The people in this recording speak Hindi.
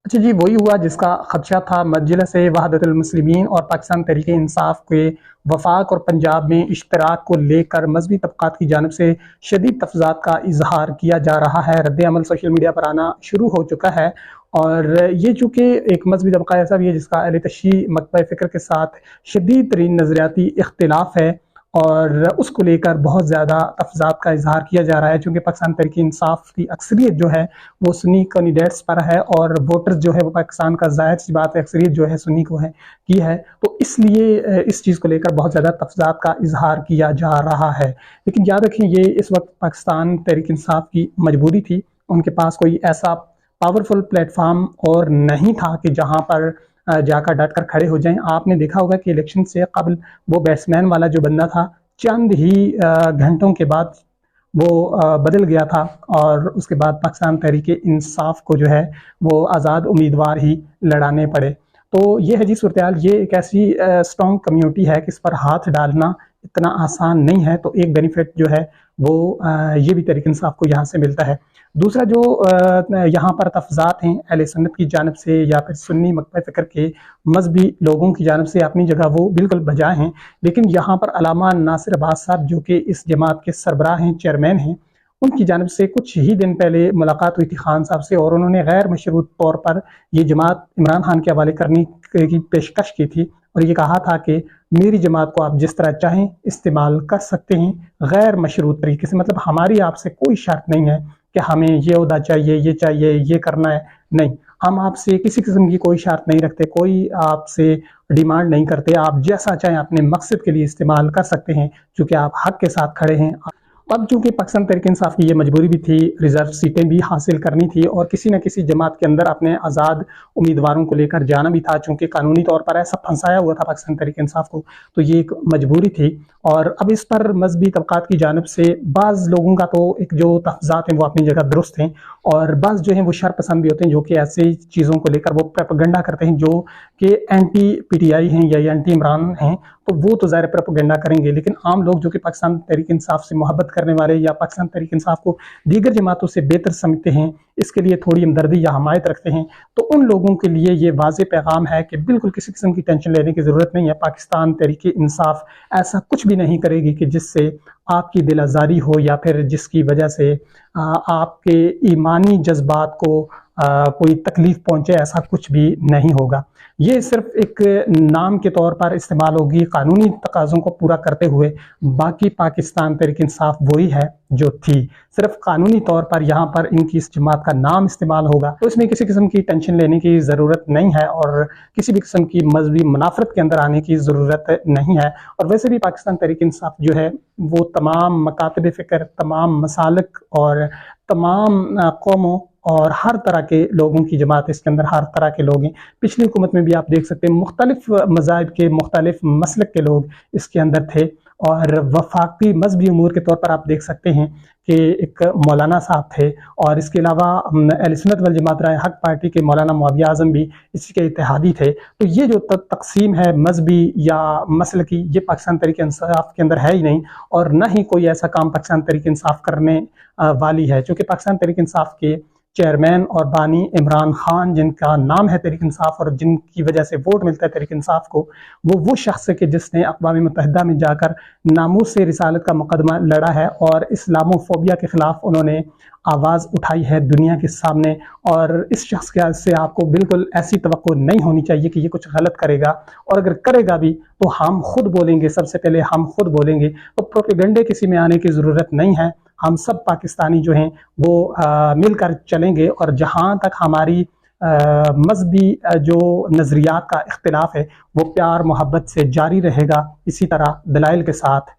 अच्छा जी, वही हुआ जिसका खदशा था। मजलिस वहदतुल मुस्लिमीन और पाकिस्तान तहरीक इंसाफ के वफाक और पंजाब में इश्तराक को लेकर मजहबी तबकात की जानब से शदीद तफजात का इजहार किया जा रहा है। रद्द अमल सोशल मीडिया पर आना शुरू हो चुका है। और ये चूँकि एक मजहबी तबका ऐसा भी है जिसका अहले तशय्युअ मकतब फ़िक्र के साथ शदीद तरीन नज़रियाती इख्तिलाफ है, और उसको लेकर बहुत ज़्यादा तफजात का इजहार किया जा रहा है। चूँकि पाकिस्तान तहरीक इंसाफ की अक्सरियत जो है वो सुन्नी कैंडिडेट्स पर है, और वोटर्स जो है वो पाकिस्तान का ज़ाहिर सी बात है अक्सरियत जो है सुन्नी को है की है। तो इसलिए इस चीज़ को लेकर बहुत ज़्यादा तफजात का इजहार किया जा रहा है। लेकिन याद रखें, ये इस वक्त पाकिस्तान तहरीक इंसाफ की मजबूरी थी। उनके पास कोई ऐसा पावरफुल प्लेटफॉर्म और नहीं था कि जहाँ पर जाकर डट कर खड़े हो जाएं। आपने देखा होगा कि इलेक्शन से कबल वो बैट्समैन वाला जो बंदा था, चंद ही घंटों के बाद वो बदल गया था, और उसके बाद पाकिस्तान तहरीक इंसाफ को जो है वो आज़ाद उम्मीदवार ही लड़ाने पड़े। तो ये है जी सूरत हाल। ये एक ऐसी स्ट्रॉन्ग कम्युनिटी है कि इस पर हाथ डालना इतना आसान नहीं है। तो एक बेनिफिट जो है वो ये भी तहरीक इंसाफ को यहाँ से मिलता है। दूसरा जो यहाँ पर तफजात हैं अहले सुन्नत की जानब से या फिर सुन्नी मकतब फ़िक्र के मजहबी लोगों की जानब से अपनी जगह वो बिल्कुल बजा हैं। लेकिन यहाँ पर अल्लामा नासिर अब्बास साहब जो कि इस जमात के सरबराह हैं, चेयरमैन हैं, उनकी जानब से कुछ ही दिन पहले मुलाकात हुई थी खान साहब से, और उन्होंने गैर मशरूत तौर पर ये जमात इमरान खान के हवाले करने की पेशकश की थी, और ये कहा था कि मेरी जमात को आप जिस तरह चाहें इस्तेमाल कर सकते हैं, गैर मशरूत तरीके से। मतलब हमारी आपसे कोई शर्त नहीं है कि हमें ये ओहदा चाहिए, ये करना है। नहीं, हम आपसे किसी किस्म की कोई शर्त नहीं रखते, कोई आपसे डिमांड नहीं करते। आप जैसा चाहें अपने मकसद के लिए इस्तेमाल कर सकते हैं, क्योंकि आप हक के साथ खड़े हैं। अब चूंकि पाकिस्तान तहरीक इंसाफ की ये मजबूरी भी थी, रिजर्व सीटें भी हासिल करनी थी, और किसी न किसी जमात के अंदर अपने आज़ाद उम्मीदवारों को लेकर जाना भी था। चूंकि कानूनी तौर पर ऐसा फंसाया हुआ था पाकिस्तान तहरीक इंसाफ को, तो ये एक मजबूरी थी। और अब इस पर मजहबी तबकात की जानब से बाज़ लोगों का तो एक जो तहफ़्ज़ात हैं वो अपनी जगह दुरुस्त हैं, और बाज़ जो हैं वो शर पसंद भी होते हैं, जो कि ऐसी चीज़ों को लेकर वो प्रोपेगेंडा करते हैं जो कि एंटी पीटीआई हैं या एंटी इमरान हैं। तो वो तो ज़ाहिर प्रोपेगेंडा करेंगे, लेकिन आम लोग जो कि पाकिस्तान तहरीक इंसाफ से मोहब्बत करने वाले या पाकिस्तान तहरीक इंसाफ को दीगर जमातों से बेहतर समझते हैं, इसके लिए थोड़ी हमदर्दी या हमायत रखते हैं, तो उन लोगों के लिए ये वाज़े पैगाम है कि बिल्कुल किसी किस्म की टेंशन लेने की ज़रूरत नहीं है। पाकिस्तान तहरीक इंसाफ ऐसा कुछ भी नहीं करेगी कि जिससे आपकी दिल आज़ारी हो या फिर जिसकी वजह से आपके ईमानी जज्बात को कोई तकलीफ पहुंचे। ऐसा कुछ भी नहीं होगा। ये सिर्फ एक नाम के तौर पर इस्तेमाल होगी, कानूनी तकाज़ों को पूरा करते हुए। बाकी पाकिस्तान तहरीक इंसाफ वही है जो थी, सिर्फ कानूनी तौर पर यहाँ पर इनकी इस जमात का नाम इस्तेमाल होगा। तो इसमें किसी किस्म की टेंशन लेने की ज़रूरत नहीं है, और किसी भी किस्म की मजहबी मुनाफरत के अंदर आने की ज़रूरत नहीं है। और वैसे भी पाकिस्तान तहरीक इंसाफ जो है वो तमाम मकातब फ़िक्र, तमाम मसालक और तमाम कौमों और हर तरह के लोगों की जमात, इसके अंदर हर तरह के लोग हैं। पिछली हुकूमत में भी आप देख सकते हैं मुख्तलिफ मज़ाहिब के, मुख्तलिफ मसलक के लोग इसके अंदर थे। और वफाकी मजहबी उमूर के तौर पर आप देख सकते हैं कि एक मौलाना साहब थे, और इसके अलावा अहले सुन्नत वल जमात राय हक पार्टी के मौलाना मुआविया आज़म भी इसी के इत्तेहादी थे। तो ये जो तकसीम है मजहबी या मसलकी, ये पाकिस्तान तहरीक इंसाफ के अंदर है ही नहीं, और न ही कोई ऐसा काम पाकिस्तान तहरीक इंसाफ करने वाली है। चूँकि पाकिस्तान तहरीक इंसाफ के चेयरमैन और बानी इमरान खान, जिनका नाम है तहरीक इंसाफ और जिनकी वजह से वोट मिलता है तहरीक इंसाफ को, वो शख्स है कि जिसने अक़वाम मुत्तहिदा में जाकर नामूस से रिसालत का मुकदमा लड़ा है, और इस्लामोफोबिया के ख़िलाफ़ उन्होंने आवाज़ उठाई है दुनिया के सामने। और इस शख्स के से आपको बिल्कुल ऐसी तवक्को नहीं होनी चाहिए कि ये कुछ गलत करेगा, और अगर करेगा भी तो हम खुद बोलेंगे, सबसे पहले हम खुद बोलेंगे। तो प्रोपेगेंडे किसी में आने की ज़रूरत नहीं है। हम सब पाकिस्तानी जो हैं वो मिलकर चलेंगे, और जहाँ तक हमारी मजहबी जो नज़रियात का इख्तिलाफ है वो प्यार मोहब्बत से जारी रहेगा, इसी तरह दलाइल के साथ।